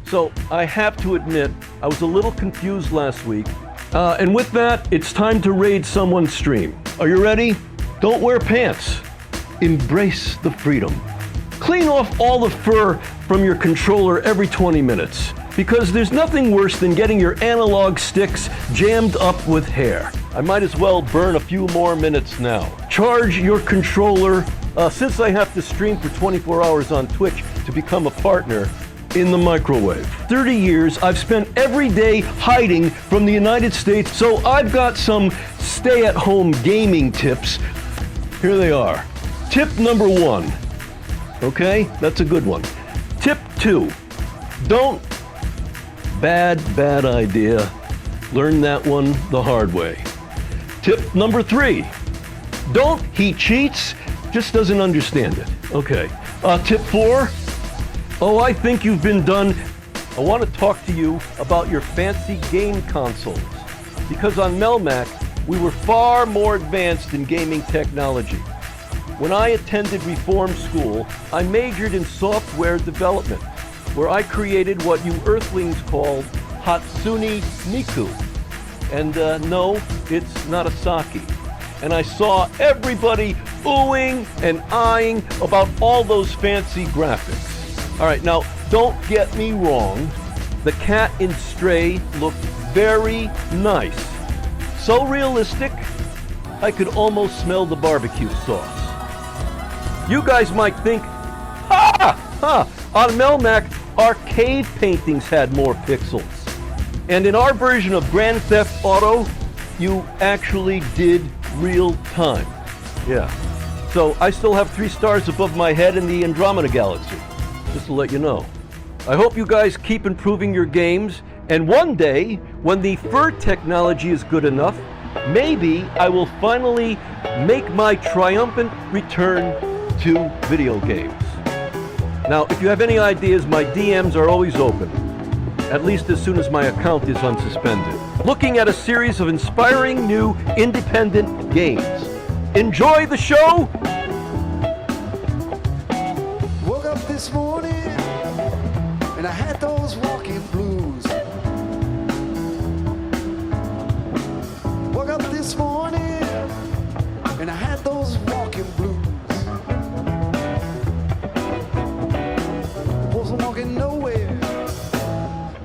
So I have to admit, I was a little confused last week. And with that, it's time to raid someone's stream. Are you ready? Don't wear pants. Embrace the freedom. Clean off all the fur from your controller every 20 minutes. Because there's nothing worse than getting your analog sticks jammed up with hair. I might as well burn a few more minutes now. Charge your controller. Since I have to stream for 24 hours on Twitch to become a partner, in the microwave. 30 years I've spent every day hiding from the United States, so I've got some stay-at-home gaming tips. Here they are. Tip number 1. Okay, that's a good one. Tip 2. Don't. Bad idea. Learn that one the hard way. Tip number 3. Don't. He cheats, just doesn't understand it. Okay. Tip 4. Oh, I think you've been done. I want to talk to you about your fancy game consoles. Because on Melmac, we were far more advanced in gaming technology. When I attended Reform School, I majored in software development, where I created what you Earthlings called Hatsune Miku. And no, it's not a sake. And I saw everybody oohing and eyeing about all those fancy graphics. All right, now, don't get me wrong. The cat in Stray looked very nice. So realistic, I could almost smell the barbecue sauce. You guys might think, on Melmac, our cave paintings had more pixels. And in our version of Grand Theft Auto, you actually did real time. Yeah. So I still have 3 stars above my head in the Andromeda Galaxy. Just to let you know. I hope you guys keep improving your games, and one day, when the fur technology is good enough, maybe I will finally make my triumphant return to video games. Now, if you have any ideas, my DMs are always open, at least as soon as my account is unsuspended. Looking at a series of inspiring new independent games. Enjoy the show! This morning, and I had those walking blues. Woke up this morning, and I had those walking blues. Wasn't walking nowhere,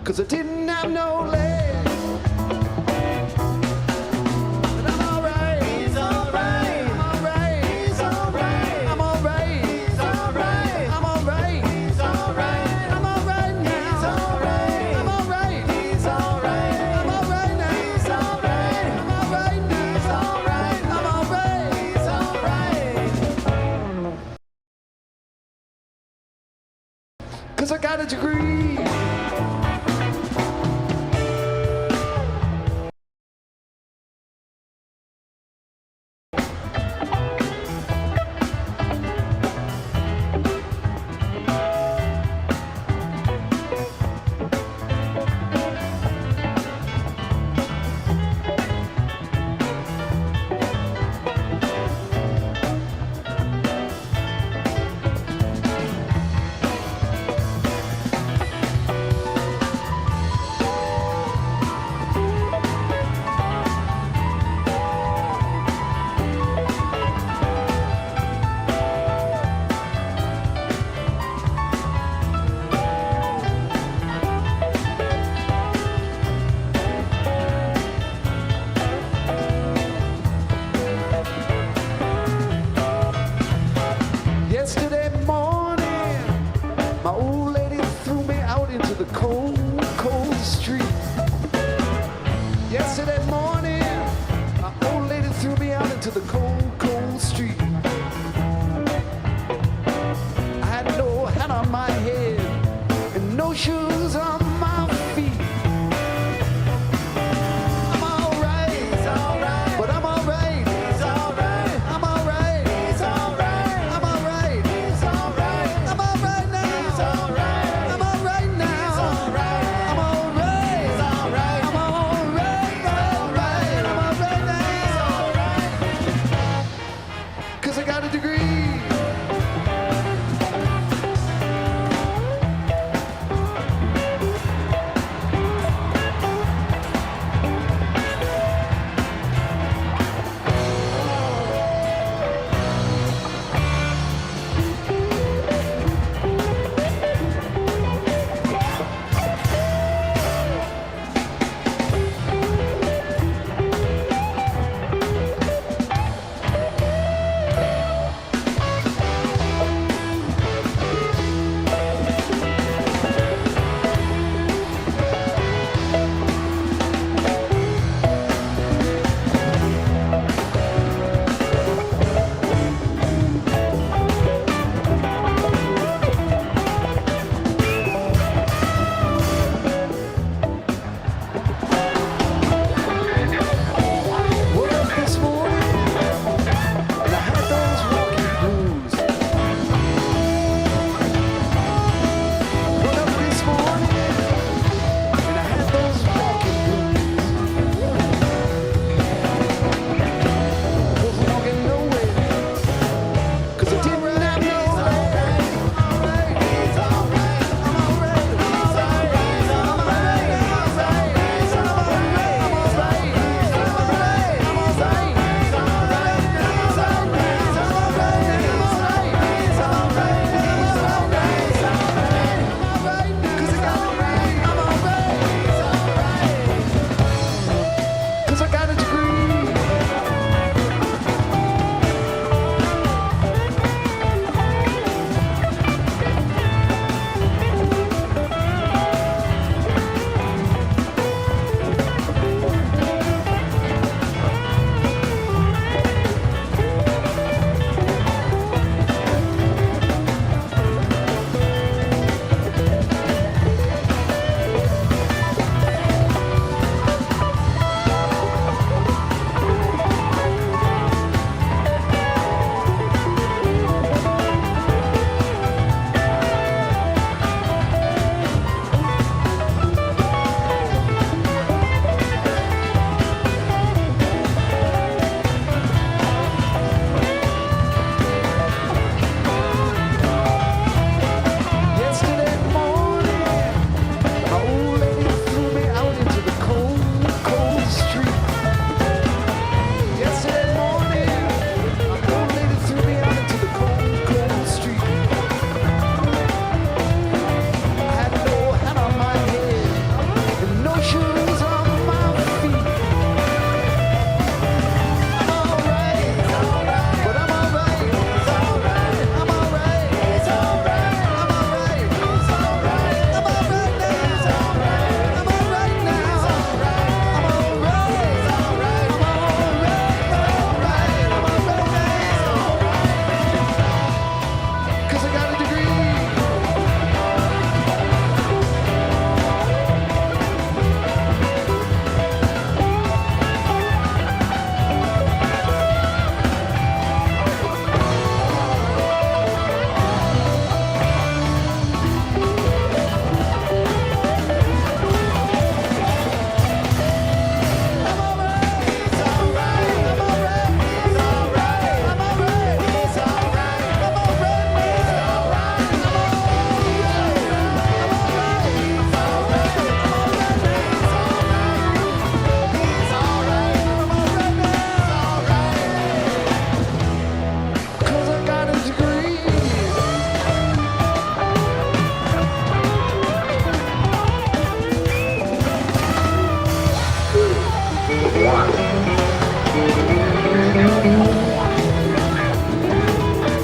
'cause I didn't have no legs. I got a degree.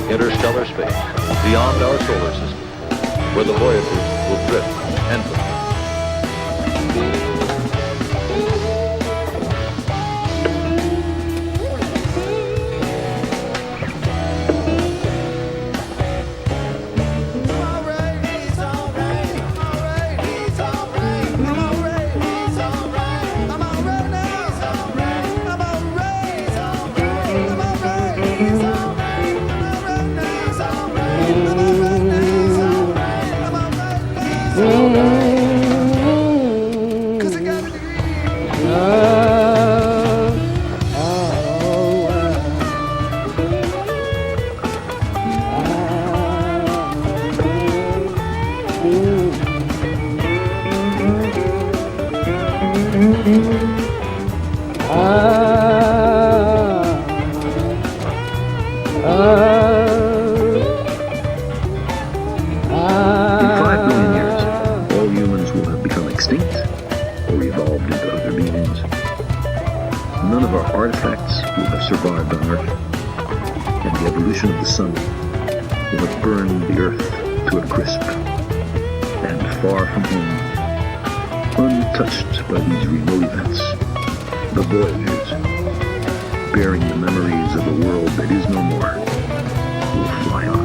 interstellar space, beyond our solar system, where the voyages will drift endlessly. None of our artifacts will have survived on Earth, and the evolution of the sun will have burned the Earth to a crisp. And far from home, untouched by these remote events, the voyagers, bearing the memories of a world that is no more, will fly on.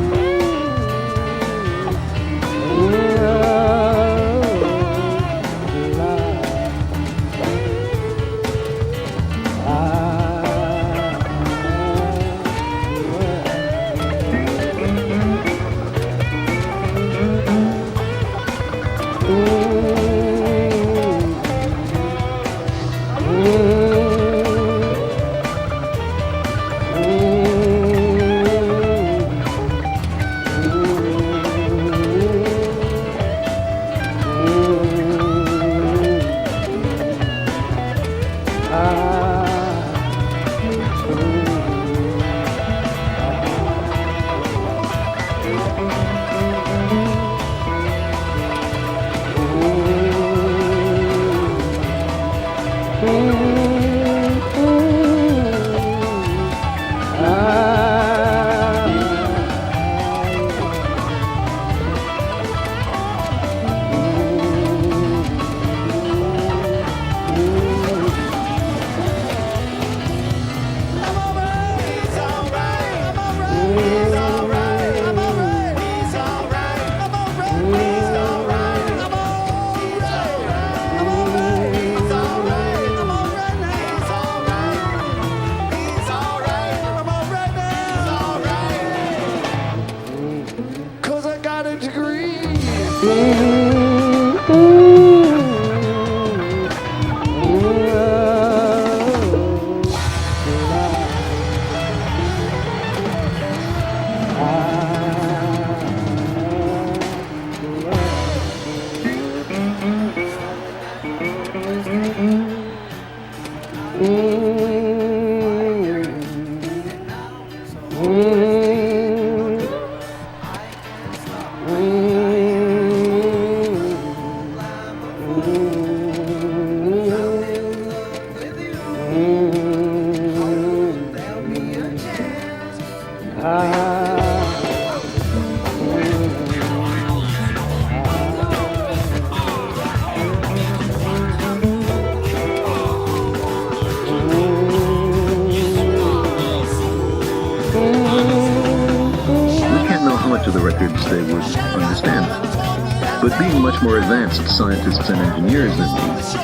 Scientists and engineers than these.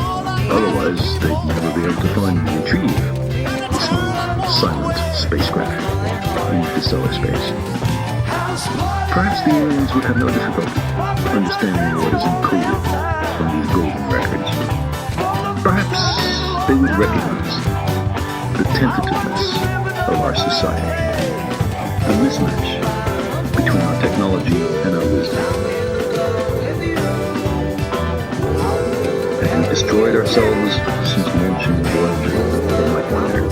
Otherwise, they'd never be able to find and retrieve the smooth, silent spacecraft into stellar space. Perhaps the aliens would have no difficulty understanding what is encoded from these golden records. Perhaps they would recognize the tentativeness of our society, the mismatch between our technology and our wisdom. Have we destroyed ourselves since launching the voyage, one might wonder?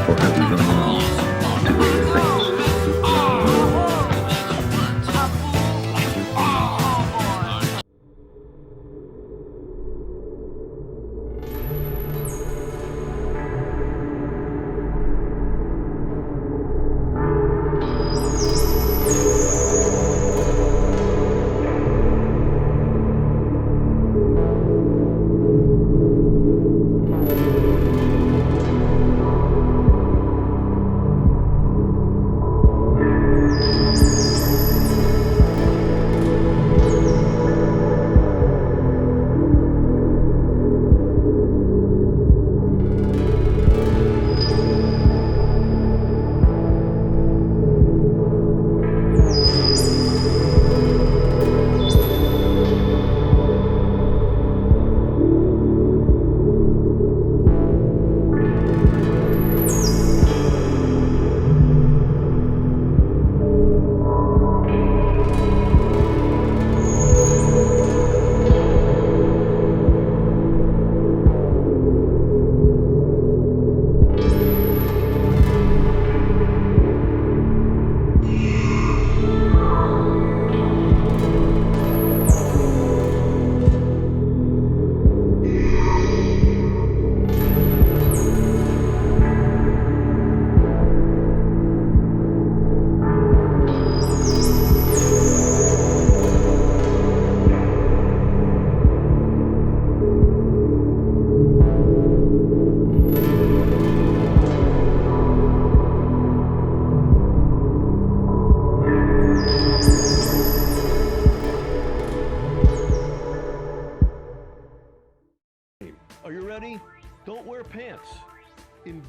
Or have we gone on to greater things?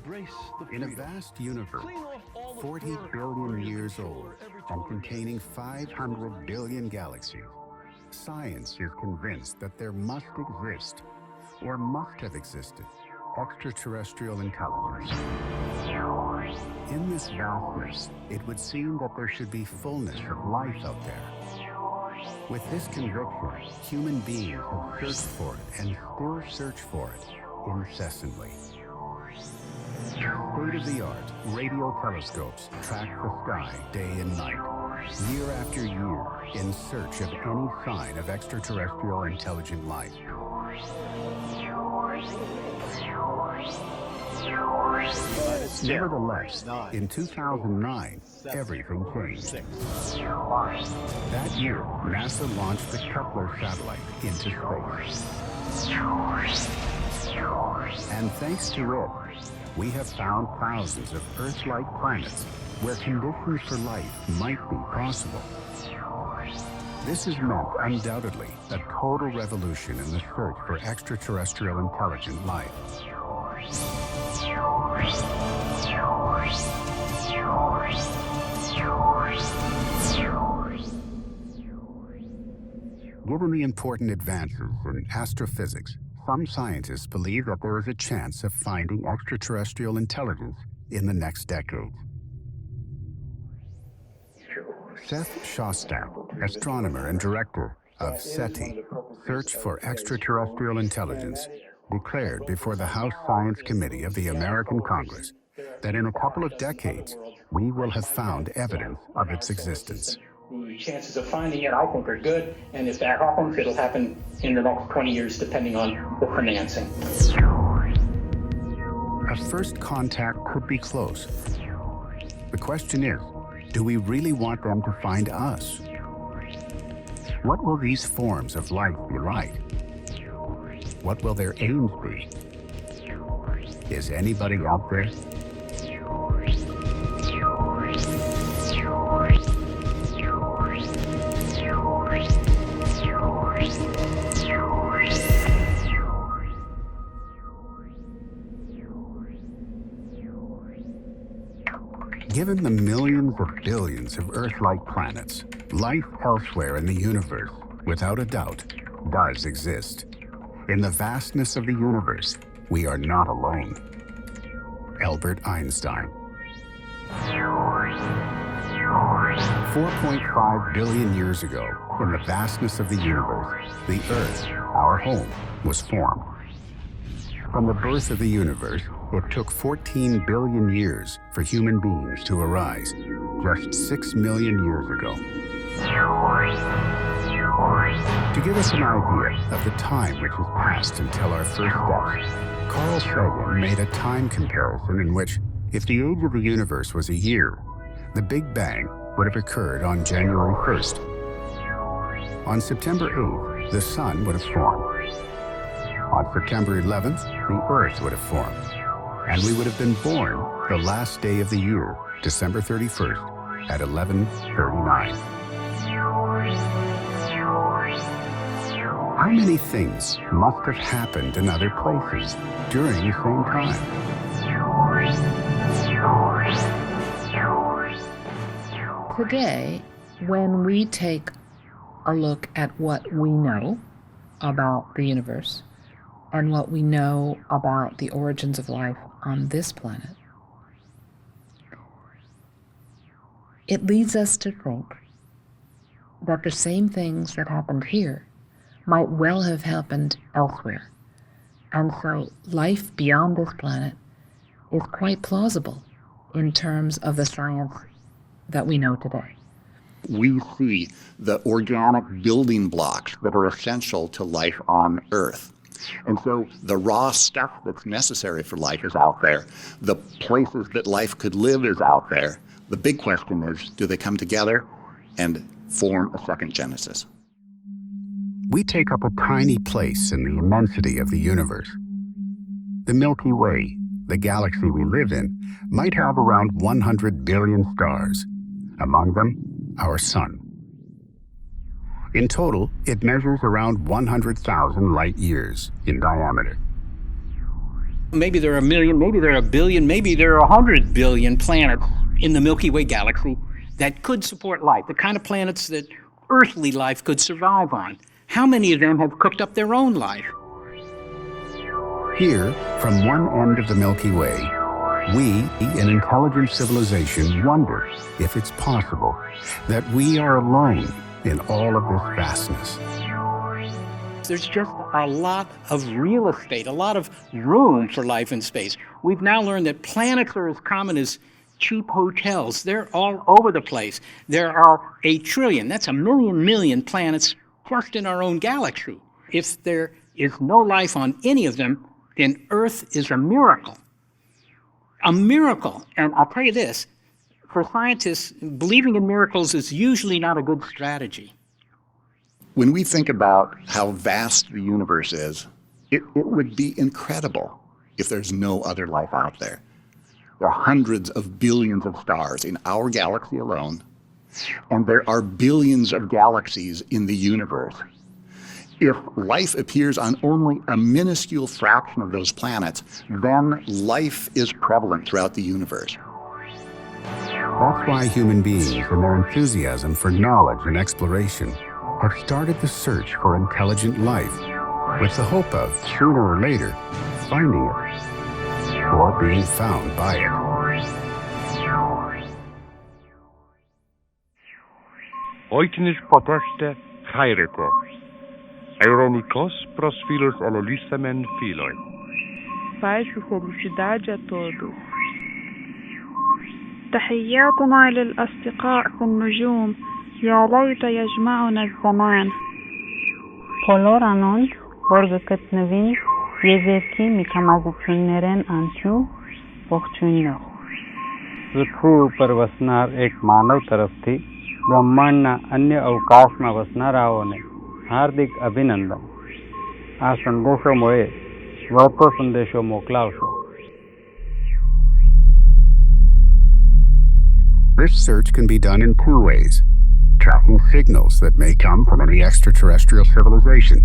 Embrace the In a freedom. vast universe, Clean off all the 40 fur, billion burn years controller old every and 20 containing minutes. 500 billion galaxies, science is convinced that there must exist, or must have existed, extraterrestrial intelligence. In this vastness, it would seem that there should be fullness of life out there. With this conviction, human beings have searched for it and still search for it incessantly. State-of-the-art radio telescopes track the sky day and night, year after year, in search of any sign of extraterrestrial intelligent life. Nevertheless, in 2009, everything changed. That year, NASA launched the Kepler satellite into space. And thanks to it, we have found thousands of Earth-like planets where conditions for life might be possible. This has meant, undoubtedly, a total revolution in the search for extraterrestrial intelligent life. Given the important advances in astrophysics, some scientists believe that there is a chance of finding extraterrestrial intelligence in the next decade. Seth Shostak, astronomer and director of SETI, Search for Extraterrestrial Intelligence, declared before the House Science Committee of the American Congress that in a couple of decades, we will have found evidence of its existence. The chances of finding it, I think, are good, and if that happens, it'll happen in the next 20 years, depending on the financing. A first contact could be close. The question is, do we really want them to find us? What will these forms of life be like? What will their aims be? Is anybody out there? Given the millions of billions of Earth-like planets, life elsewhere in the universe, without a doubt, does exist. In the vastness of the universe, we are not alone. Albert Einstein. 4.5 billion years ago, in the vastness of the universe, the Earth, our home, was formed. From the birth of the universe, it took 14 billion years for human beings to arise, just 6 million years ago. To give us an idea of the time which has passed until our first steps, Carl Sagan made a time comparison in which, if the age of the universe was a year, the Big Bang would have occurred on January 1st. On September 8th, the Sun would have formed. On September 11th, the Earth would have formed. And we would have been born the last day of the year, December 31st, at 11:39. How many things must have happened in other places during the same time? Today, when we take a look at what we know about the universe and what we know about the origins of life on this planet, it leads us to think that the same things that happened here might well have happened elsewhere. And so life beyond this planet is quite plausible in terms of the science that we know today. We see the organic building blocks that are essential to life on Earth. And so the raw stuff that's necessary for life is out there. The places that life could live is out there. The big question is, do they come together and form a second Genesis? We take up a tiny place in the immensity of the universe. The Milky Way, the galaxy we live in, might have around 100 billion stars. Among them, our Sun. In total, it measures around 100,000 light years in diameter. Maybe there are a million, maybe there are a billion, maybe there are 100 billion planets in the Milky Way galaxy that could support life, the kind of planets that earthly life could survive on. How many of them have cooked up their own life? Here, from one end of the Milky Way, we, an intelligent civilization, wonder if it's possible that we are alone in all of this vastness. There's just a lot of real estate, a lot of room for life in space. We've now learned that planets are as common as cheap hotels. They're all over the place. There are 1 trillion, that's 1 million planets just in our own galaxy. If there is no life on any of them, then Earth is a miracle. A miracle. And I'll tell you this, for scientists, believing in miracles is usually not a good strategy. When we think about how vast the universe is, it would be incredible if there's no other life out there. There are hundreds of billions of stars in our galaxy alone, and there are billions of galaxies in the universe. If life appears on only a minuscule fraction of those planets, then life is prevalent throughout the universe. That's why human beings, in their enthusiasm for knowledge and exploration, have started the search for intelligent life, with the hope of, sooner or later, finding it, or being found by it. Oiknis poteste chairete, Ironicos pros filhos elelisamen filoi. Paz e felicidade a todos. تحياتنا للأصدقاء في النجوم يا ليت يجمعنا الزمان. Բոլոր որ գտնվին եզերքի մի կամազություններեն անցու ողջույնով. પૃથ્વી ઉપર વસનાર એક માનવ તરફથી બ્રહ્માંડના અન્ય અવકાશમાં વસનારાઓને હાર્દિક અભિનંદન. આ સંદેશોએ વળતો સંદેશો મોકલાવશો. This search can be done in two ways: tracking signals that may come from any extraterrestrial civilization,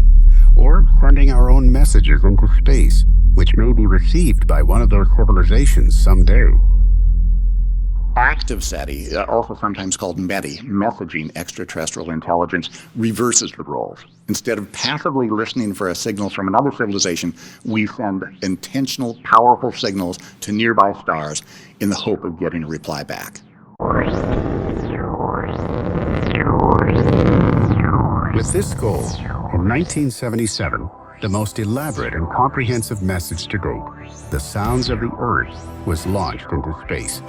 or sending our own messages into space, which may be received by one of those civilizations someday. Active SETI, also sometimes called METI, messaging extraterrestrial intelligence, reverses the roles. Instead of passively listening for a signal from another civilization, we send intentional, powerful signals to nearby stars in the hope of getting a reply back. With this goal, in 1977, the most elaborate and comprehensive message to date, The Sounds of the Earth, was launched into space.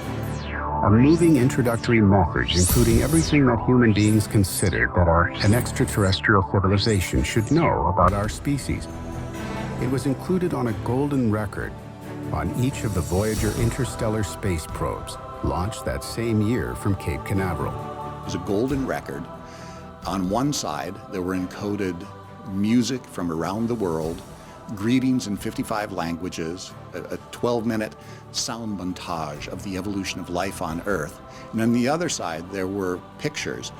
A moving introductory message including everything that human beings considered that an extraterrestrial civilization should know about our species. It was included on a golden record on each of the Voyager interstellar space probes, launched that same year from Cape Canaveral. It was a golden record. On one side, there were encoded music from around the world, greetings in 55 languages, a 12-minute sound montage of the evolution of life on Earth. And on the other side, there were pictures,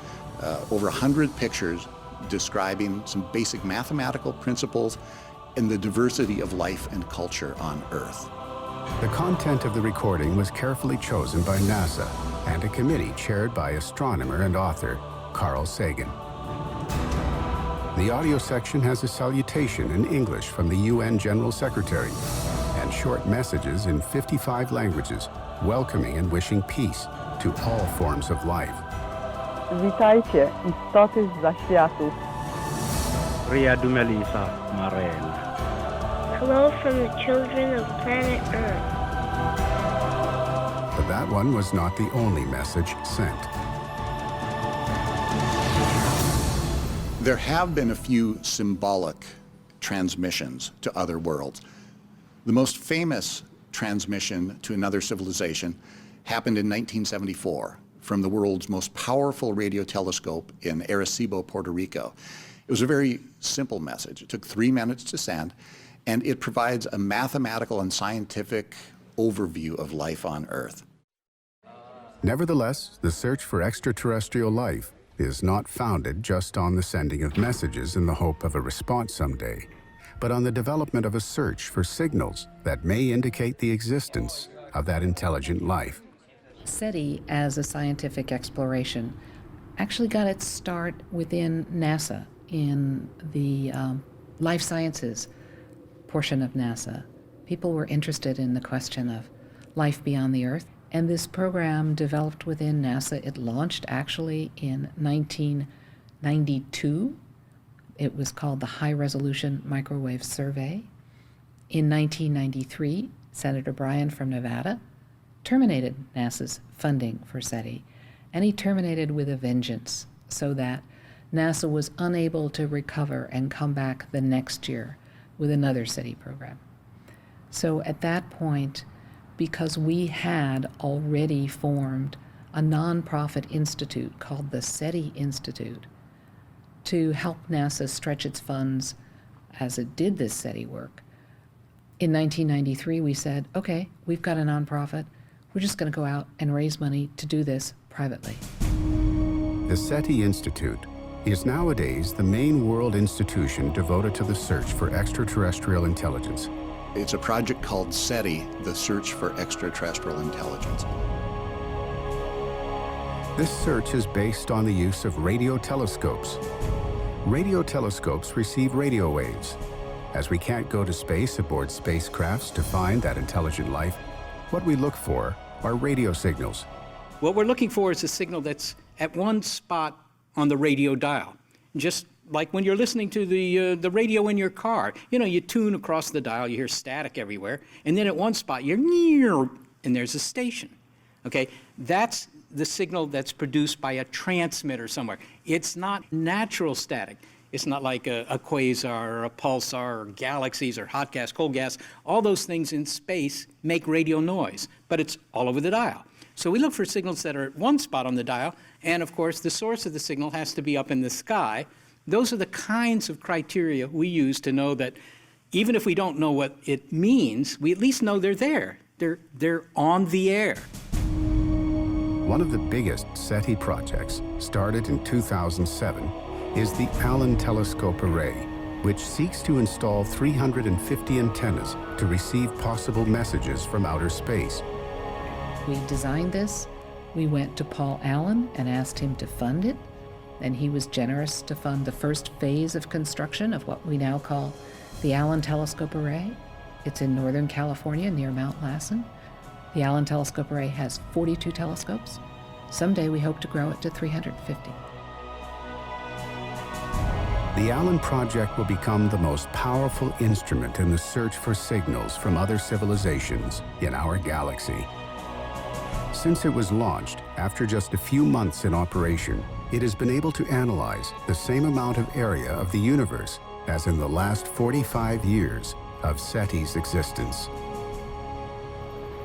over 100 pictures describing some basic mathematical principles and the diversity of life and culture on Earth. The content of the recording was carefully chosen by NASA and a committee chaired by astronomer and author Carl Sagan. The audio section has a salutation in English from the UN General Secretary and short messages in 55 languages welcoming and wishing peace to all forms of life. Witajcie, istoty zza światów. Riadumelisa Marel. Hello from the children of planet Earth. But that one was not the only message sent. There have been a few symbolic transmissions to other worlds. The most famous transmission to another civilization happened in 1974 from the world's most powerful radio telescope in Arecibo, Puerto Rico. It was a very simple message. It took 3 minutes to send, and it provides a mathematical and scientific overview of life on Earth. Nevertheless, the search for extraterrestrial life is not founded just on the sending of messages in the hope of a response someday, but on the development of a search for signals that may indicate the existence of that intelligent life. SETI, as a scientific exploration, actually got its start within NASA in the life sciences portion of NASA. People were interested in the question of life beyond the Earth, and this program developed within NASA. It launched actually in 1992. It was called the High Resolution Microwave Survey. In 1993, Senator Bryan from Nevada terminated NASA's funding for SETI, and he terminated with a vengeance so that NASA was unable to recover and come back the next year with another SETI program. So at that point, because we had already formed a nonprofit institute called the SETI Institute to help NASA stretch its funds as it did this SETI work, in 1993 we said, okay, we've got a nonprofit, we're just going to go out and raise money to do this privately. The SETI Institute is nowadays the main world institution devoted to the search for extraterrestrial intelligence. It's a project called SETI, the Search for Extraterrestrial Intelligence. This search is based on the use of radio telescopes. Radio telescopes receive radio waves. As we can't go to space aboard spacecrafts to find that intelligent life, what we look for are radio signals. What we're looking for is a signal that's at one spot on the radio dial. Just like when you're listening to the radio in your car. You know, you tune across the dial, you hear static everywhere, and then at one spot you're near, and there's a station. Okay, that's the signal that's produced by a transmitter somewhere. It's not natural static. It's not like a quasar or a pulsar or galaxies or hot gas, cold gas. All those things in space make radio noise, but it's all over the dial. So we look for signals that are at one spot on the dial, and of course the source of the signal has to be up in the sky. Those are the kinds of criteria we use to know that even if we don't know what it means, we at least know they're there. They're on the air. One of the biggest SETI projects, started in 2007, is the Allen Telescope Array, which seeks to install 350 antennas to receive possible messages from outer space. We designed this. We went to Paul Allen and asked him to fund it, and he was generous to fund the first phase of construction of what we now call the Allen Telescope Array. It's in Northern California near Mount Lassen. The Allen Telescope Array has 42 telescopes. Someday we hope to grow it to 350. The Allen Project will become the most powerful instrument in the search for signals from other civilizations in our galaxy. Since it was launched, after just a few months in operation, it has been able to analyze the same amount of area of the universe as in the last 45 years of SETI's existence.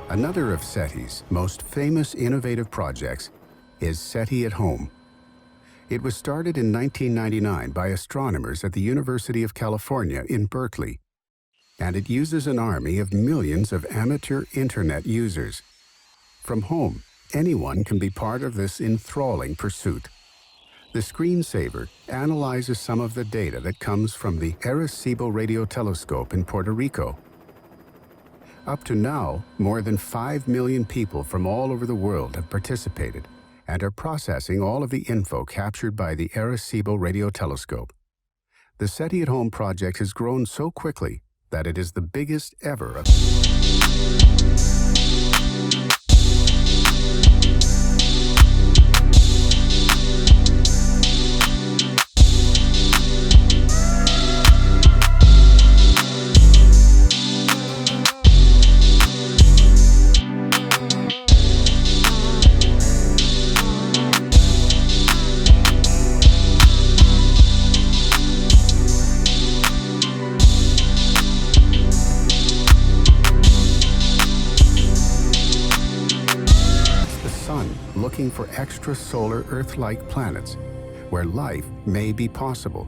Another of SETI's most famous innovative projects is SETI at Home. It was started in 1999 by astronomers at the University of California in Berkeley, and it uses an army of millions of amateur internet users. From home, anyone can be part of this enthralling pursuit. The screensaver analyzes some of the data that comes from the Arecibo radio telescope in Puerto Rico. Up to now, more than 5 million people from all over the world have participated and are processing all of the info captured by the Arecibo radio telescope. The SETI at Home project has grown so quickly that it is the biggest ever. Looking for extrasolar Earth-like planets where life may be possible.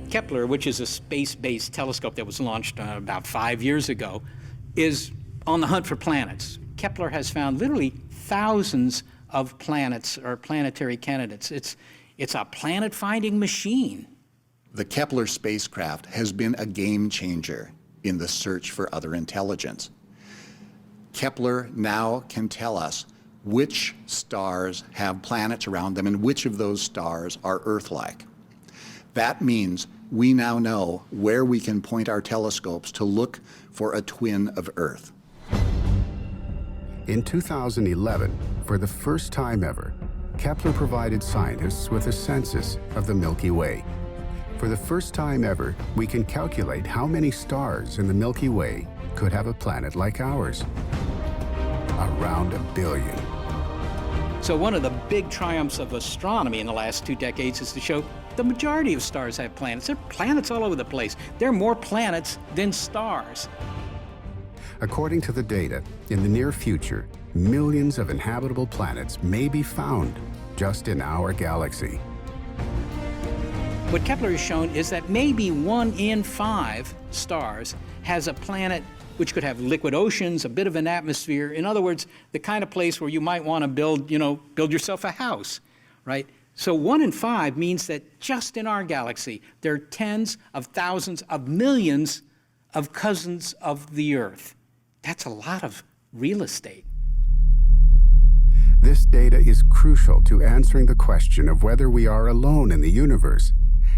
Kepler, which is a space-based telescope that was launched about 5 years ago, is on the hunt for planets. Kepler has found literally thousands of planets or planetary candidates. It's a planet-finding machine. The Kepler spacecraft has been a game changer in the search for other intelligence. Kepler now can tell us which stars have planets around them and which of those stars are Earth-like. That means we now know where we can point our telescopes to look for a twin of Earth. In 2011, for the first time ever, Kepler provided scientists with a census of the Milky Way. For the first time ever, we can calculate how many stars in the Milky Way could have a planet like ours. Around 1 billion. So one of the big triumphs of astronomy in the last 2 decades is to show the majority of stars have planets. There are planets all over the place. There are more planets than stars. According to the data, in the near future, millions of inhabitable planets may be found just in our galaxy. What Kepler has shown is that maybe 1 in 5 stars has a planet which could have liquid oceans, a bit of an atmosphere. In other words, the kind of place where you might want to build yourself a house, right? So 1 in 5 means that just in our galaxy, there are tens of thousands of millions of cousins of the Earth. That's a lot of real estate. This data is crucial to answering the question of whether we are alone in the universe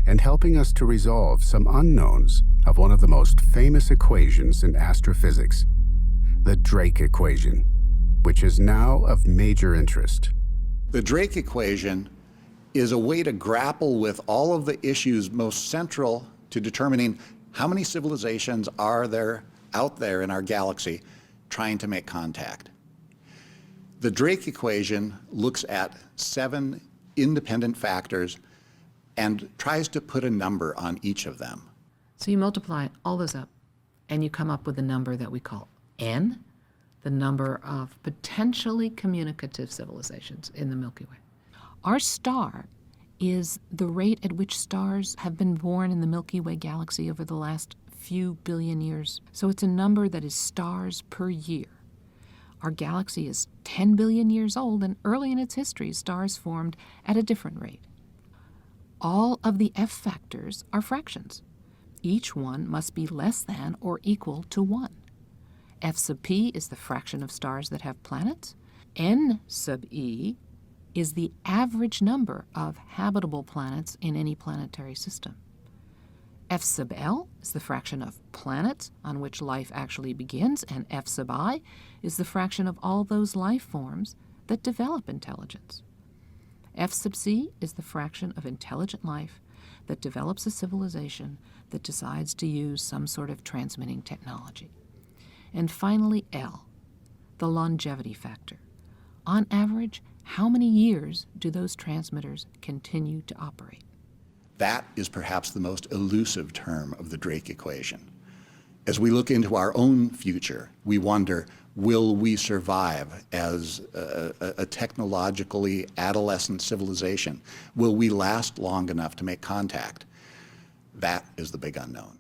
and helping us to resolve some unknowns of one of the most famous equations in astrophysics, the Drake equation, which is now of major interest. The Drake equation is a way to grapple with all of the issues most central to determining how many civilizations are there out there in our galaxy trying to make contact. The Drake equation looks at 7 independent factors and tries to put a number on each of them. So you multiply all those up, and you come up with a number that we call N, the number of potentially communicative civilizations in the Milky Way. Our star is the rate at which stars have been born in the Milky Way galaxy over the last few billion years. So it's a number that is stars per year. Our galaxy is 10 billion years old, and early in its history, stars formed at a different rate. All of the F factors are fractions. Each one must be less than or equal to 1. F sub p is the fraction of stars that have planets. N sub e is the average number of habitable planets in any planetary system. F sub L is the fraction of planets on which life actually begins, and F sub I is the fraction of all those life forms that develop intelligence. F sub C is the fraction of intelligent life that develops a civilization that decides to use some sort of transmitting technology. And finally, L, the longevity factor. On average, how many years do those transmitters continue to operate? That is perhaps the most elusive term of the Drake equation. As we look into our own future, we wonder, will we survive as a technologically adolescent civilization? Will we last long enough to make contact? That is the big unknown.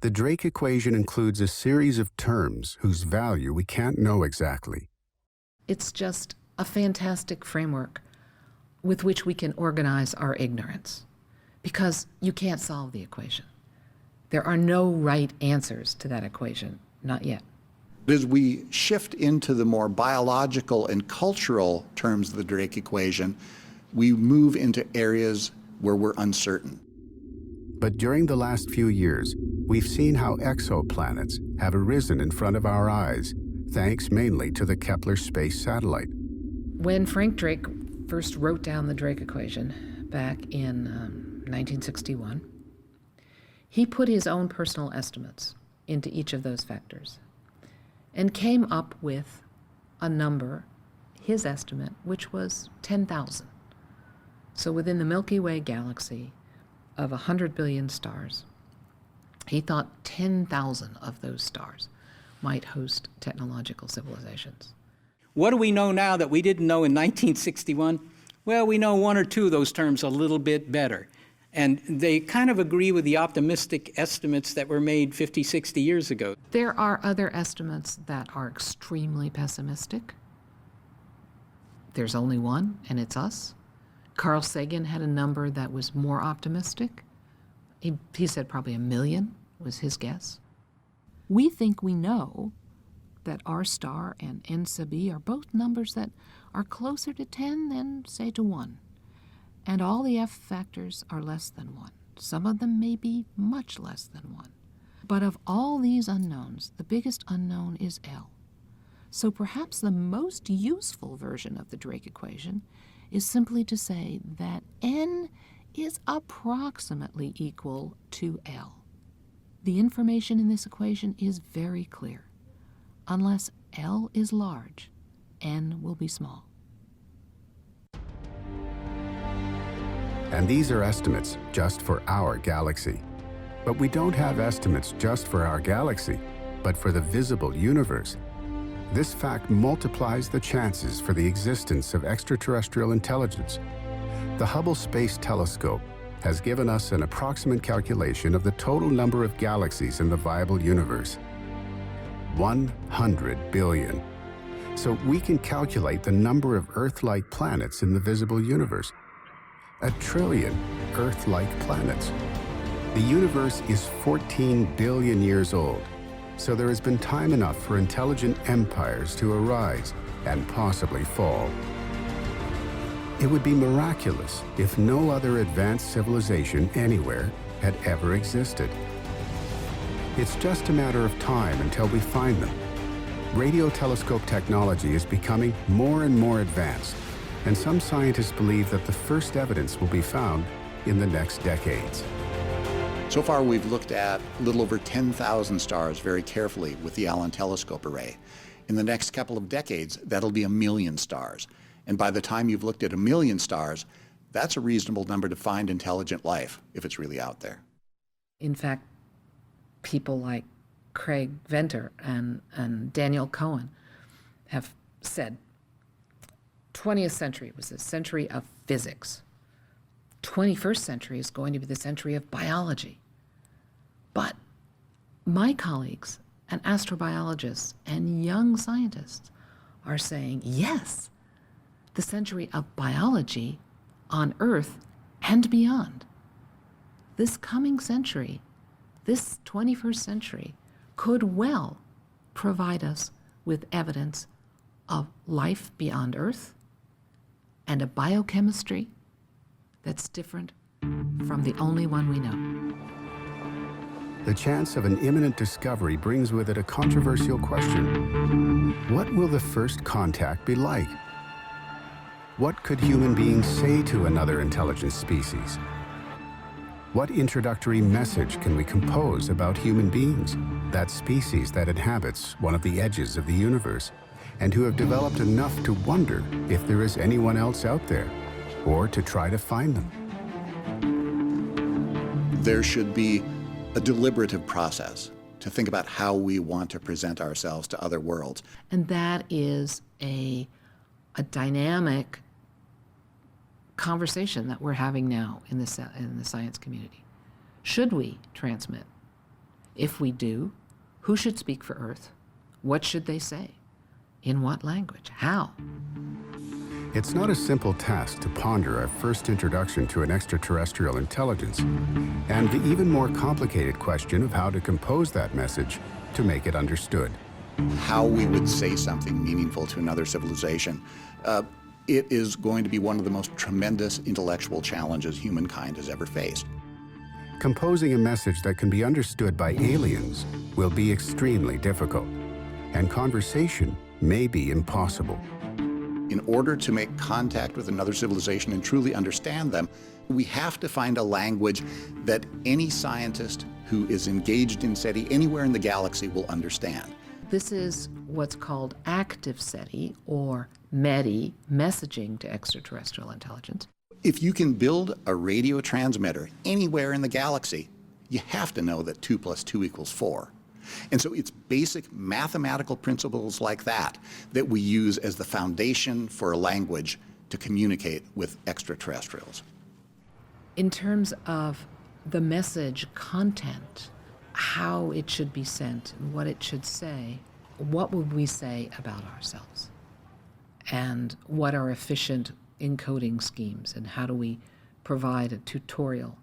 The Drake equation includes a series of terms whose value we can't know exactly. It's just a fantastic framework with which we can organize our ignorance, because you can't solve the equation. There are no right answers to that equation, not yet. As we shift into the more biological and cultural terms of the Drake equation, we move into areas where we're uncertain. But during the last few years, we've seen how exoplanets have arisen in front of our eyes, thanks mainly to the Kepler space satellite. When Frank Drake first wrote down the Drake equation back in 1961, he put his own personal estimates into each of those factors and came up with a number, his estimate, which was 10,000. So within the Milky Way galaxy of 100 billion stars, he thought 10,000 of those stars might host technological civilizations. What do we know now that we didn't know in 1961? Well, we know 1 or 2 of those terms a little bit better. And they kind of agree with the optimistic estimates that were made 50, 60 years ago. There are other estimates that are extremely pessimistic. There's only one, and it's us. Carl Sagan had a number that was more optimistic. He said probably 1 million was his guess. We think we know that R star and N sub E are both numbers that are closer to 10 than, say, to 1. And all the F factors are less than 1. Some of them may be much less than 1. But of all these unknowns, the biggest unknown is L. So perhaps the most useful version of the Drake equation is simply to say that N is approximately equal to L. The information in this equation is very clear. Unless L is large, N will be small. And these are estimates just for our galaxy. But we don't have estimates just for our galaxy, but for the visible universe. This fact multiplies the chances for the existence of extraterrestrial intelligence. The Hubble Space Telescope has given us an approximate calculation of the total number of galaxies in the viable universe. 100 billion. So we can calculate the number of Earth-like planets in the visible universe. 1 trillion Earth-like planets. The universe is 14 billion years old, so there has been time enough for intelligent empires to arise and possibly fall. It would be miraculous if no other advanced civilization anywhere had ever existed. It's just a matter of time until we find them. Radio telescope technology is becoming more and more advanced, and some scientists believe that the first evidence will be found in the next decades. So far, we've looked at a little over 10,000 stars very carefully with the Allen Telescope Array. In the next couple of decades, that'll be 1 million stars. And by the time you've looked at 1 million stars, that's a reasonable number to find intelligent life, if it's really out there. In fact, people like Craig Venter and Daniel Cohen have said 20th century was the century of physics. 21st century is going to be the century of biology. But my colleagues and astrobiologists and young scientists are saying, yes, the century of biology on Earth and beyond. This coming century, this 21st century, could well provide us with evidence of life beyond Earth and a biochemistry that's different from the only one we know. The chance of an imminent discovery brings with it a controversial question. What will the first contact be like? What could human beings say to another intelligent species? What introductory message can we compose about human beings, that species that inhabits one of the edges of the universe, and who have developed enough to wonder if there is anyone else out there, or to try to find them? There should be a deliberative process to think about how we want to present ourselves to other worlds. And that is a dynamic conversation that we're having now in the science community. Should we transmit? If we do, who should speak for Earth? What should they say? In what language? How? It's not a simple task to ponder our first introduction to an extraterrestrial intelligence, and the even more complicated question of how to compose that message to make it understood. How we would say something meaningful to another civilization. It is going to be one of the most tremendous intellectual challenges humankind has ever faced. Composing a message that can be understood by aliens will be extremely difficult, and conversation may be impossible. In order to make contact with another civilization and truly understand them, we have to find a language that any scientist who is engaged in SETI anywhere in the galaxy will understand. This is what's called active SETI, or METI, messaging to extraterrestrial intelligence. If you can build a radio transmitter anywhere in the galaxy, you have to know that 2 + 2 = 4. And so it's basic mathematical principles like that that we use as the foundation for a language to communicate with extraterrestrials. In terms of the message content, how it should be sent, what it should say, what would we say about ourselves? And what are efficient encoding schemes, and how do we provide a tutorial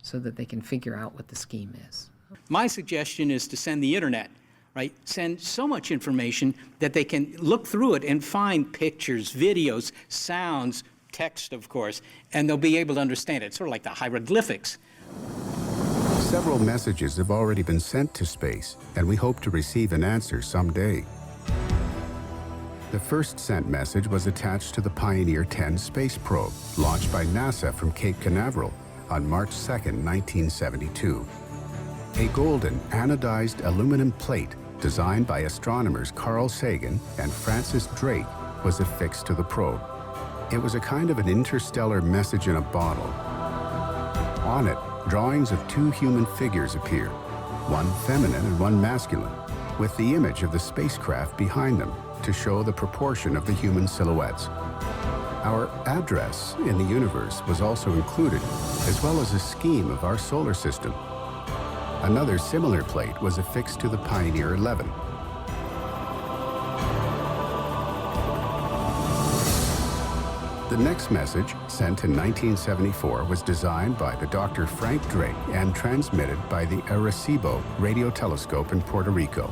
so that they can figure out what the scheme is. My suggestion is to send the internet, right? Send so much information that they can look through it and find pictures, videos, sounds, text, of course, and they'll be able to understand it, sort of like the hieroglyphics. Several messages have already been sent to space, and we hope to receive an answer someday. The first sent message was attached to the Pioneer 10 space probe, launched by NASA from Cape Canaveral on March 2, 1972. A golden anodized aluminum plate designed by astronomers Carl Sagan and Francis Drake was affixed to the probe. It was a kind of an interstellar message in a bottle. On it, drawings of two human figures appear, one feminine and one masculine, with the image of the spacecraft behind them to show the proportion of the human silhouettes. Our address in the universe was also included, as well as a scheme of our solar system. Another similar plate was affixed to the Pioneer 11. The next message, sent in 1974, was designed by the Dr. Frank Drake and transmitted by the Arecibo radio telescope in Puerto Rico.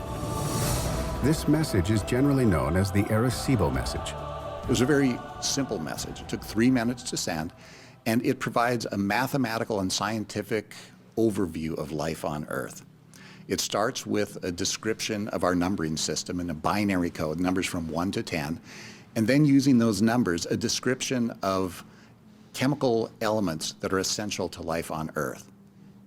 This message is generally known as the Arecibo message. It was a very simple message. It took 3 minutes to send, and it provides a mathematical and scientific overview of life on Earth. It starts with a description of our numbering system in a binary code, numbers from 1 to 10, and then using those numbers, a description of chemical elements that are essential to life on Earth.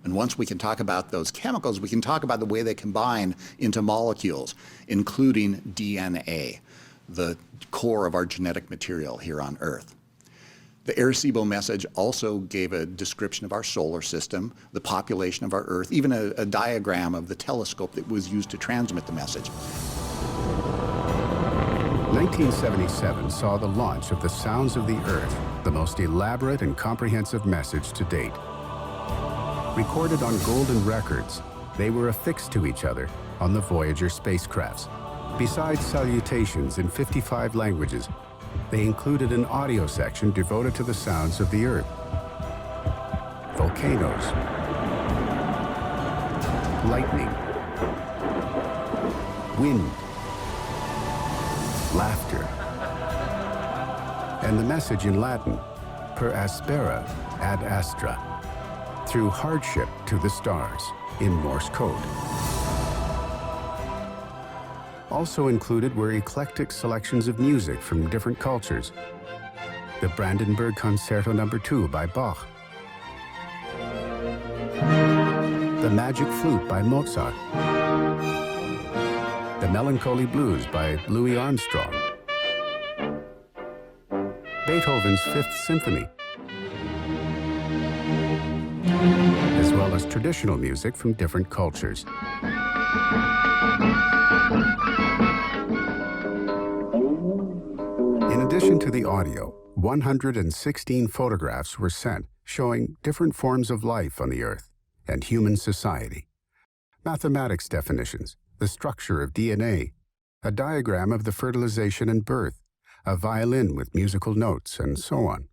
And once we can talk about those chemicals, we can talk about the way they combine into molecules, including DNA, the core of our genetic material here on Earth. The Arecibo message also gave a description of our solar system, the population of our Earth, even a diagram of the telescope that was used to transmit the message. 1977 saw the launch of the Sounds of the Earth, the most elaborate and comprehensive message to date. Recorded on golden records, they were affixed to each other on the Voyager spacecrafts. Besides salutations in 55 languages, they included an audio section devoted to the sounds of the Earth. Volcanoes, lightning, wind, laughter, and the message in Latin, per aspera ad astra, through hardship to the stars, in Morse code. Also included were eclectic selections of music from different cultures. The Brandenburg Concerto No. 2 by Bach, the Magic Flute by Mozart, the Melancholy Blues by Louis Armstrong, Beethoven's Fifth Symphony, as well as traditional music from different cultures. In addition to the audio, 116 photographs were sent showing different forms of life on the Earth and human society, mathematics definitions, the structure of DNA, a diagram of the fertilization and birth, a violin with musical notes, and so on.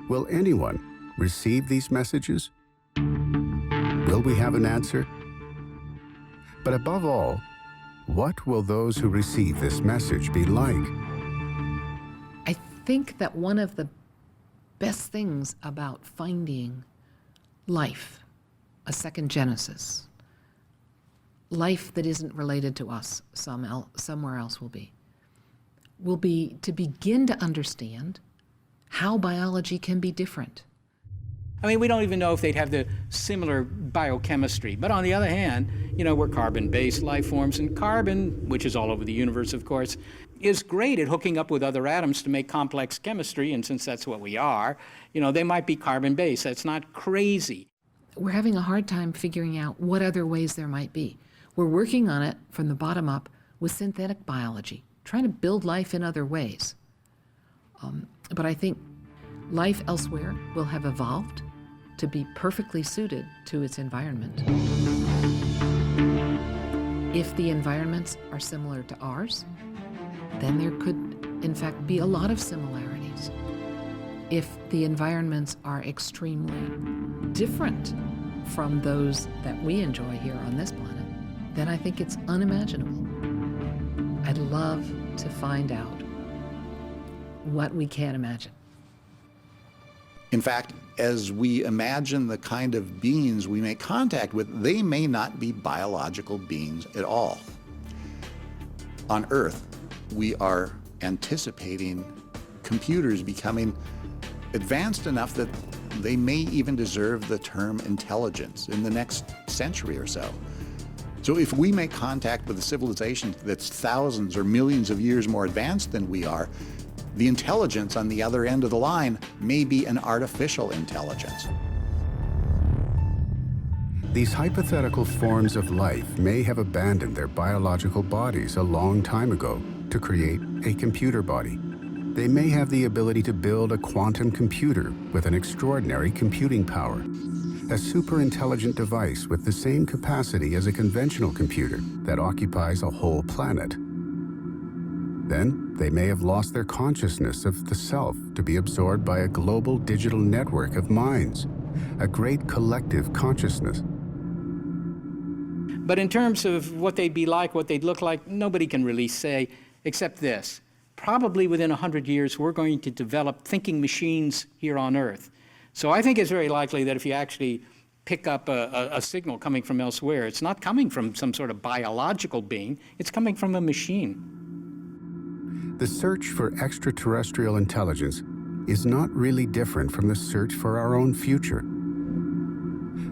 Will anyone receive these messages? Will we have an answer? But above all, what will those who receive this message be like? I think that one of the best things about finding life, a second Genesis, life that isn't related to us, somewhere else will be to begin to understand how biology can be different. I mean, we don't even know if they'd have the similar biochemistry. But on the other hand, you know, we're carbon-based life forms, and carbon, which is all over the universe, of course, is great at hooking up with other atoms to make complex chemistry, and since that's what we are, you know, they might be carbon-based. That's not crazy. We're having a hard time figuring out what other ways there might be. We're working on it from the bottom up with synthetic biology, trying to build life in other ways. But I think life elsewhere will have evolved to be perfectly suited to its environment. If the environments are similar to ours, then there could, in fact, be a lot of similarities. If the environments are extremely different from those that we enjoy here on this planet, then I think it's unimaginable. I'd love to find out what we can't imagine. In fact, as we imagine the kind of beings we make contact with, they may not be biological beings at all. On Earth, we are anticipating computers becoming advanced enough that they may even deserve the term intelligence in the next century or so. So if we make contact with a civilization that's thousands or millions of years more advanced than we are, the intelligence on the other end of the line may be an artificial intelligence. These hypothetical forms of life may have abandoned their biological bodies a long time ago to create a computer body. They may have the ability to build a quantum computer with an extraordinary computing power, a super-intelligent device with the same capacity as a conventional computer that occupies a whole planet. Then, they may have lost their consciousness of the self to be absorbed by a global digital network of minds, a great collective consciousness. But in terms of what they'd be like, what they'd look like, nobody can really say, except this. Probably within 100 years, we're going to develop thinking machines here on Earth. So I think it's very likely that if you actually pick up a signal coming from elsewhere, it's not coming from some sort of biological being, it's coming from a machine. The search for extraterrestrial intelligence is not really different from the search for our own future.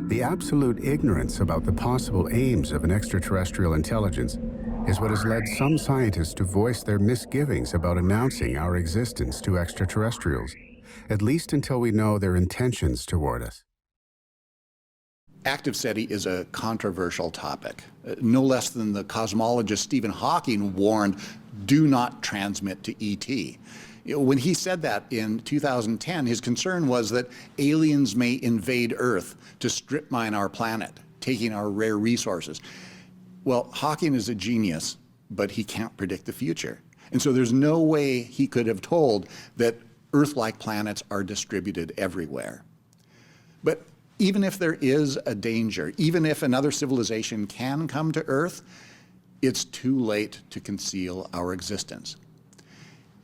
The absolute ignorance about the possible aims of an extraterrestrial intelligence is what has led some scientists to voice their misgivings about announcing our existence to extraterrestrials, at least until we know their intentions toward us. Active SETI is a controversial topic. No less than the cosmologist Stephen Hawking warned, "Do not transmit to ET." When he said that in 2010, his concern was that aliens may invade Earth to strip mine our planet, taking our rare resources. Well, Hawking is a genius, but he can't predict the future. And so there's no way he could have told that Earth-like planets are distributed everywhere. But even if there is a danger, even if another civilization can come to Earth, it's too late to conceal our existence.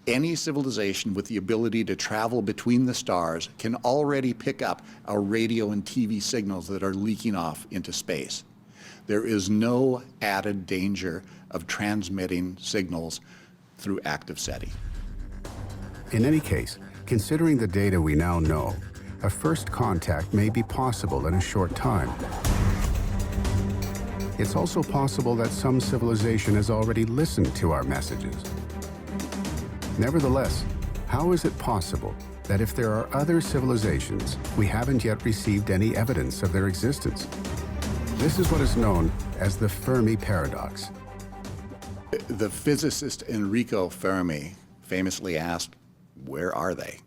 Any civilization with the ability to travel between the stars can already pick up our radio and TV signals that are leaking off into space. There is no added danger of transmitting signals through active SETI. In any case, considering the data we now know, a first contact may be possible in a short time. It's also possible that some civilization has already listened to our messages. Nevertheless, how is it possible that if there are other civilizations, we haven't yet received any evidence of their existence? This is what is known as the Fermi paradox. The physicist Enrico Fermi famously asked, "Where are they?"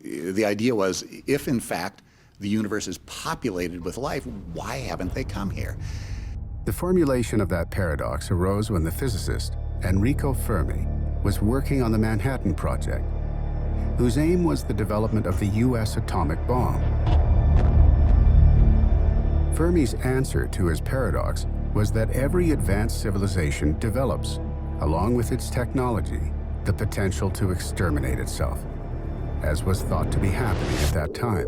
The idea was, if in fact the universe is populated with life, why haven't they come here? The formulation of that paradox arose when the physicist Enrico Fermi was working on the Manhattan Project, whose aim was the development of the US atomic bomb. Fermi's answer to his paradox was that every advanced civilization develops, along with its technology, the potential to exterminate itself, as was thought to be happening at that time.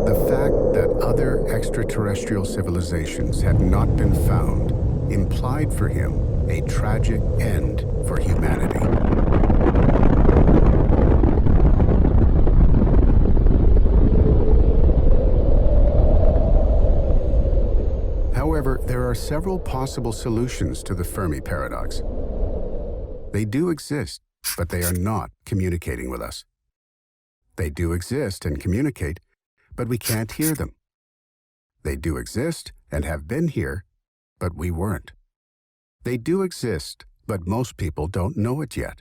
The fact that other extraterrestrial civilizations had not been found implied for him a tragic end for humanity. However, there are several possible solutions to the Fermi paradox. They do exist, but they are not communicating with us. They do exist and communicate, but we can't hear them. They do exist and have been here, but we weren't. They do exist, but most people don't know it yet.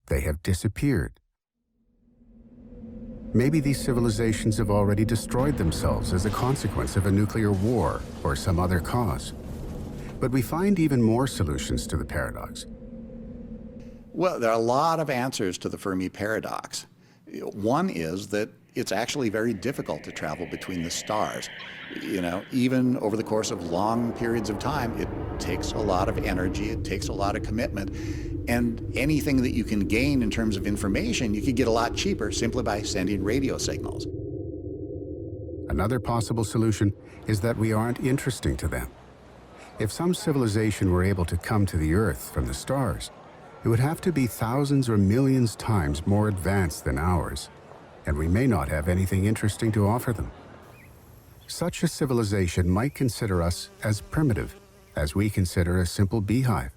They have disappeared. Maybe these civilizations have already destroyed themselves as a consequence of a nuclear war or some other cause. But we find even more solutions to the paradox. Well, there are a lot of answers to the Fermi paradox. One is that it's actually very difficult to travel between the stars. Even over the course of long periods of time, it takes a lot of energy, it takes a lot of commitment, and anything that you can gain in terms of information, you could get a lot cheaper simply by sending radio signals. Another possible solution is that we aren't interesting to them. If some civilization were able to come to the Earth from the stars, it would have to be thousands or millions times more advanced than ours, and we may not have anything interesting to offer them. Such a civilization might consider us as primitive, as we consider a simple beehive.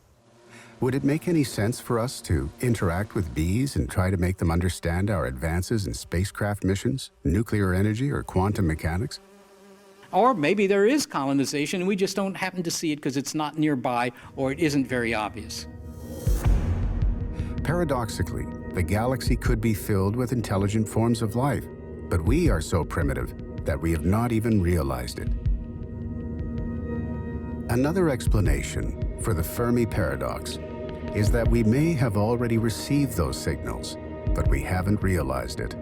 Would it make any sense for us to interact with bees and try to make them understand our advances in spacecraft missions, nuclear energy, or quantum mechanics? Or maybe there is colonization and we just don't happen to see it because it's not nearby or it isn't very obvious. Paradoxically, the galaxy could be filled with intelligent forms of life, but we are so primitive that we have not even realized it. Another explanation for the Fermi paradox is that we may have already received those signals, but we haven't realized it.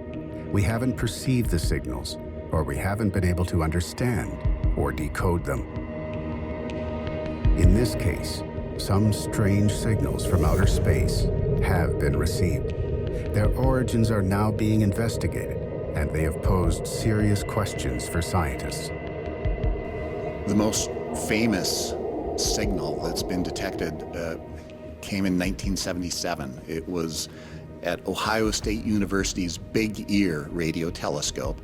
We haven't perceived the signals, or we haven't been able to understand or decode them. In this case, some strange signals from outer space have been received. Their origins are now being investigated, and they have posed serious questions for scientists. The most famous signal that's been detected came in 1977. It was at Ohio State University's Big Ear radio telescope.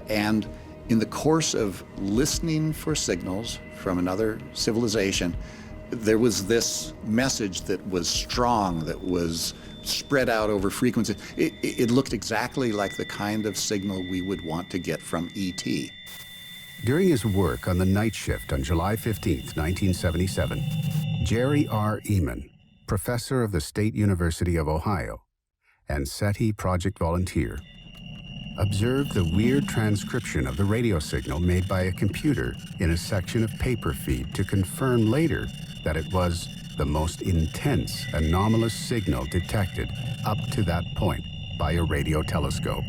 And in the course of listening for signals from another civilization, there was this message that was strong, that was spread out over frequencies. It looked exactly like the kind of signal we would want to get from ET. During his work on the night shift on July 15, 1977, Jerry R. Ehman, professor of the State University of Ohio and SETI project volunteer, observed the weird transcription of the radio signal made by a computer in a section of paper feed to confirm later that it was the most intense anomalous signal detected up to that point by a radio telescope.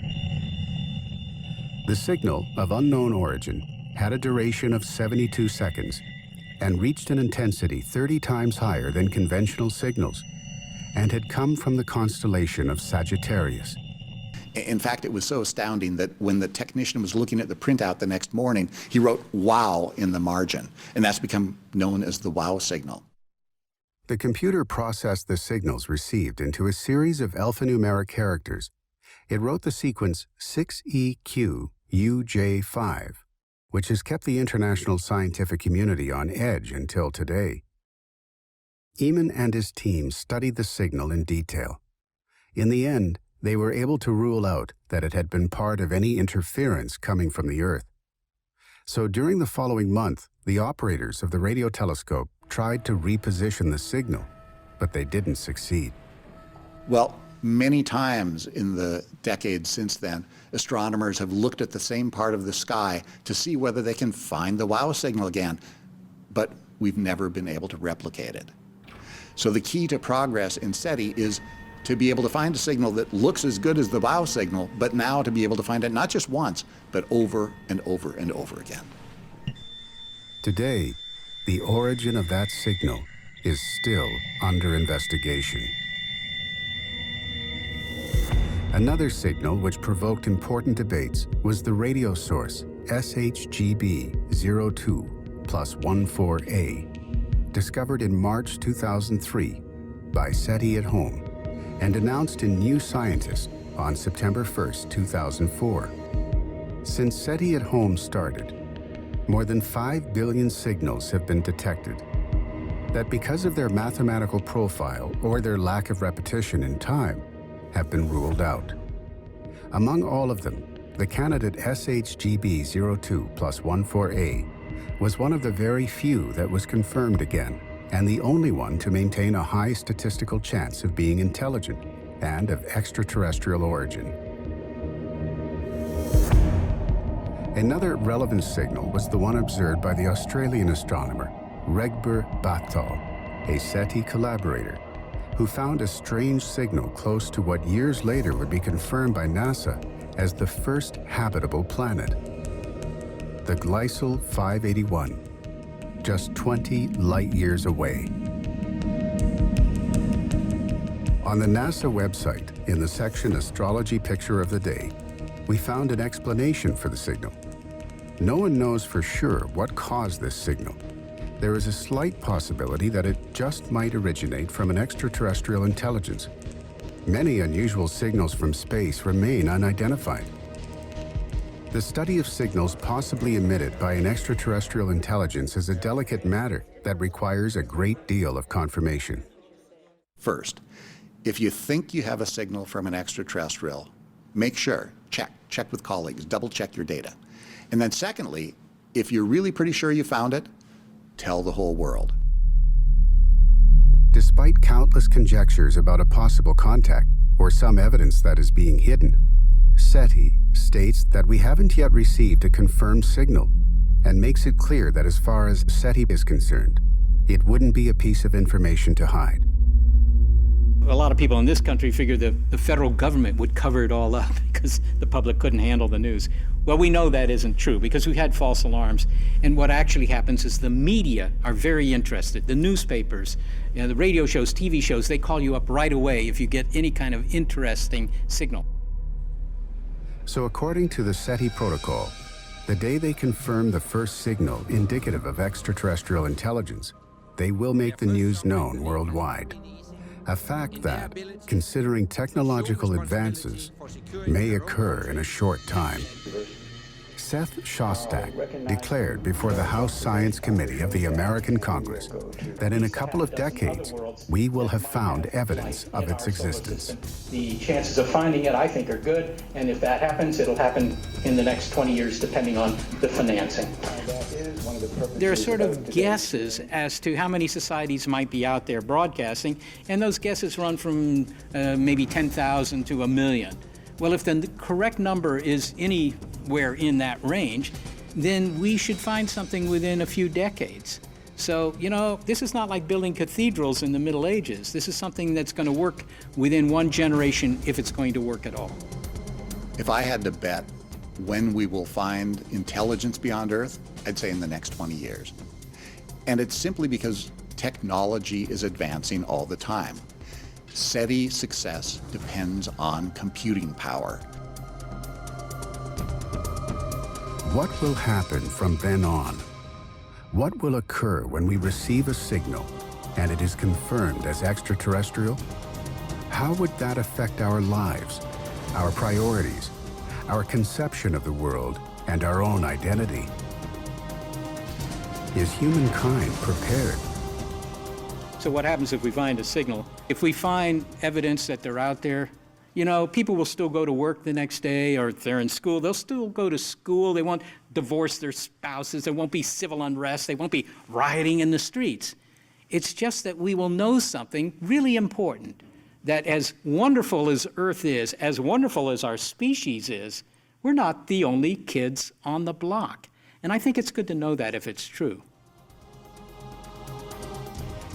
The signal of unknown origin had a duration of 72 seconds and reached an intensity 30 times higher than conventional signals, and had come from the constellation of Sagittarius. In fact, it was so astounding that when the technician was looking at the printout the next morning, he wrote "wow" in the margin, and that's become known as the WOW signal. The computer processed the signals received into a series of alphanumeric characters. It wrote the sequence 6EQUJ5, which has kept the international scientific community on edge until today. Ehman and his team studied the signal in detail. In the end, they were able to rule out that it had been part of any interference coming from the Earth. So during the following month, the operators of the radio telescope tried to reposition the signal, but they didn't succeed. Well, many times in the decades since then, astronomers have looked at the same part of the sky to see whether they can find the WOW signal again, but we've never been able to replicate it. So the key to progress in SETI is to be able to find a signal that looks as good as the WOW signal, but now to be able to find it not just once, but over and over and over again. Today, the origin of that signal is still under investigation. Another signal which provoked important debates was the radio source SHGB02+14A, discovered in March 2003 by SETI at Home and announced in New Scientist on September 1, 2004. Since SETI at Home started, more than 5 billion signals have been detected that, because of their mathematical profile or their lack of repetition in time, have been ruled out. Among all of them, the candidate SHGB02+14A was one of the very few that was confirmed again, and the only one to maintain a high statistical chance of being intelligent and of extraterrestrial origin. Another relevant signal was the one observed by the Australian astronomer Regbur Bathal, a SETI collaborator, who found a strange signal close to what years later would be confirmed by NASA as the first habitable planet, the Glycol 581, just 20 light-years away. On the NASA website, in the section Astrology Picture of the Day, we found an explanation for the signal. No one knows for sure what caused this signal. There is a slight possibility that it just might originate from an extraterrestrial intelligence. Many unusual signals from space remain unidentified. The study of signals possibly emitted by an extraterrestrial intelligence is a delicate matter that requires a great deal of confirmation. First, if you think you have a signal from an extraterrestrial, make sure, check with colleagues, double check your data. And then secondly, if you're really pretty sure you found it, tell the whole world. Despite countless conjectures about a possible contact or some evidence that is being hidden, SETI states that we haven't yet received a confirmed signal and makes it clear that as far as SETI is concerned, it wouldn't be a piece of information to hide. A lot of people in this country figure the federal government would cover it all up because the public couldn't handle the news. Well, we know that isn't true because we had false alarms. And what actually happens is the media are very interested. The newspapers, the radio shows, TV shows, they call you up right away if you get any kind of interesting signal. So according to the SETI protocol, the day they confirm the first signal indicative of extraterrestrial intelligence, they will make the news known worldwide. A fact that, considering technological advances, may occur in a short time. Seth Shostak declared before the House Science Committee of the American Congress that in a couple of decades, we will have found evidence of its existence. The chances of finding it, I think, are good, and if that happens, it'll happen in the next 20 years, depending on the financing. There are sort of guesses as to how many societies might be out there broadcasting, and those guesses run from maybe 10,000 to 1 million. Well, if the correct number is anywhere in that range, then we should find something within a few decades. So, this is not like building cathedrals in the Middle Ages. This is something that's going to work within one generation if it's going to work at all. If I had to bet when we will find intelligence beyond Earth, I'd say in the next 20 years. And it's simply because technology is advancing all the time. SETI success depends on computing power. What will happen from then on? What will occur when we receive a signal and it is confirmed as extraterrestrial? How would that affect our lives, our priorities, our conception of the world, and our own identity? Is humankind prepared? So what happens if we find a signal? If we find evidence that they're out there, people will still go to work the next day, or if they're in school, they'll still go to school. They won't divorce their spouses. There won't be civil unrest. They won't be rioting in the streets. It's just that we will know something really important, that as wonderful as Earth is, as wonderful as our species is, we're not the only kids on the block. And I think it's good to know that if it's true.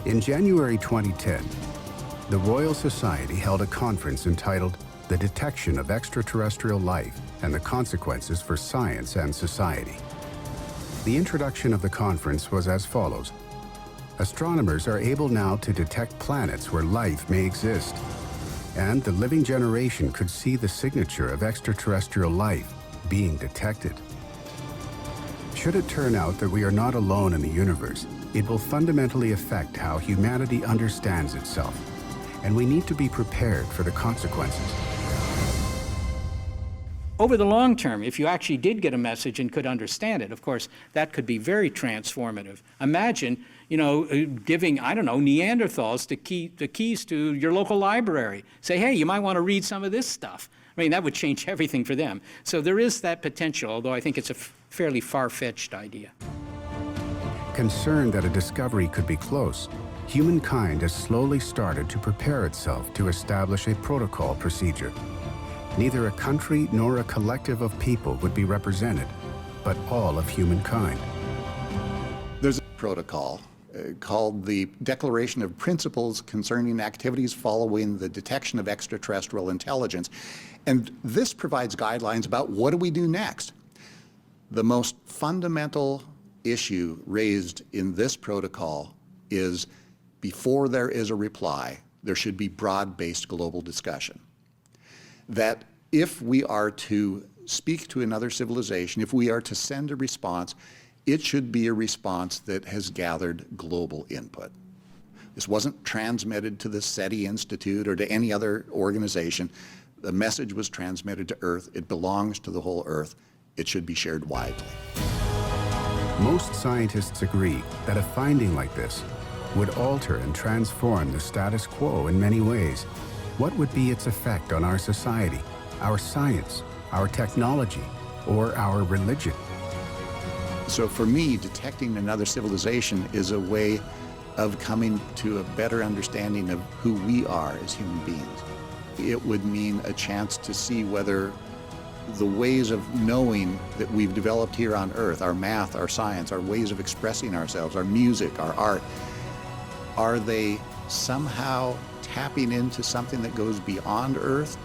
In January 2010, the Royal Society held a conference entitled The Detection of Extraterrestrial Life and the Consequences for Science and Society. The introduction of the conference was as follows. Astronomers are able now to detect planets where life may exist, and the living generation could see the signature of extraterrestrial life being detected. Should it turn out that we are not alone in the universe, it will fundamentally affect how humanity understands itself, and we need to be prepared for the consequences. Over the long term, if you actually did get a message and could understand it, of course, that could be very transformative. Imagine, giving, Neanderthals the keys to your local library. Say, hey, you might want to read some of this stuff. That would change everything for them. So there is that potential, although I think it's a fairly far-fetched idea. Concerned that a discovery could be close, humankind has slowly started to prepare itself to establish a protocol procedure. Neither a country nor a collective of people would be represented, but all of humankind. There's a protocol called the Declaration of Principles Concerning Activities Following the Detection of Extraterrestrial Intelligence. And this provides guidelines about what do we do next. The most fundamental issue raised in this protocol is before there is a reply, there should be broad-based global discussion. That if we are to speak to another civilization, if we are to send a response, it should be a response that has gathered global input. This wasn't transmitted to the SETI Institute or to any other organization. The message was transmitted to Earth. It belongs to the whole Earth. It should be shared widely. Most scientists agree that a finding like this would alter and transform the status quo in many ways. What would be its effect on our society, our science, our technology, or our religion? So for me, detecting another civilization is a way of coming to a better understanding of who we are as human beings. It would mean a chance to see whether the ways of knowing that we've developed here on Earth, our math, our science, our ways of expressing ourselves, our music, our art, are they somehow tapping into something that goes beyond Earth,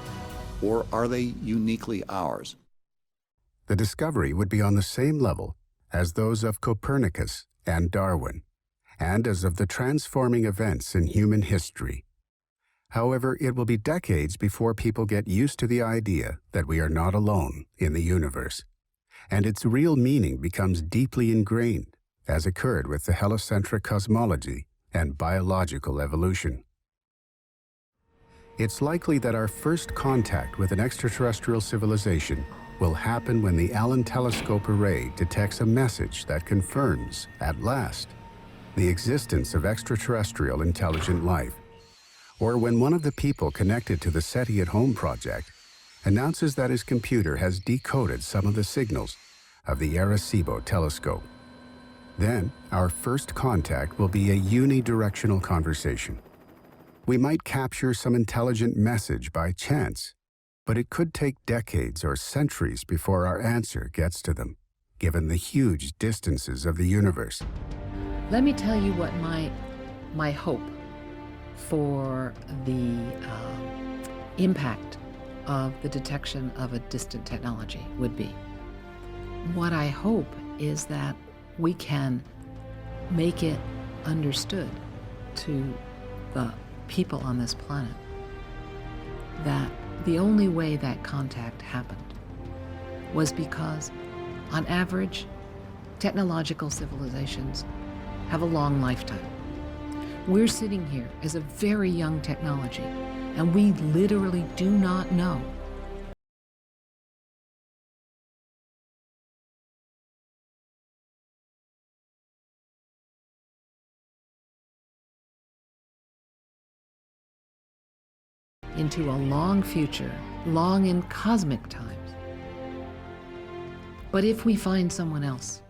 or are they uniquely ours? The discovery would be on the same level as those of Copernicus and Darwin, and as of the transforming events in human history. However, it will be decades before people get used to the idea that we are not alone in the universe, and its real meaning becomes deeply ingrained, as occurred with the heliocentric cosmology and biological evolution. It's likely that our first contact with an extraterrestrial civilization will happen when the Allen Telescope Array detects a message that confirms, at last, the existence of extraterrestrial intelligent life, or when one of the people connected to the SETI at Home project announces that his computer has decoded some of the signals of the Arecibo telescope. Then, our first contact will be a unidirectional conversation. We might capture some intelligent message by chance, but it could take decades or centuries before our answer gets to them, given the huge distances of the universe. Let me tell you what my hope for the impact of the detection of a distant technology would be. What I hope is that we can make it understood to the people on this planet that the only way that contact happened was because, on average, technological civilizations have a long lifetime. We're sitting here as a very young technology, and we literally do not know into a long future, long in cosmic times. But if we find someone else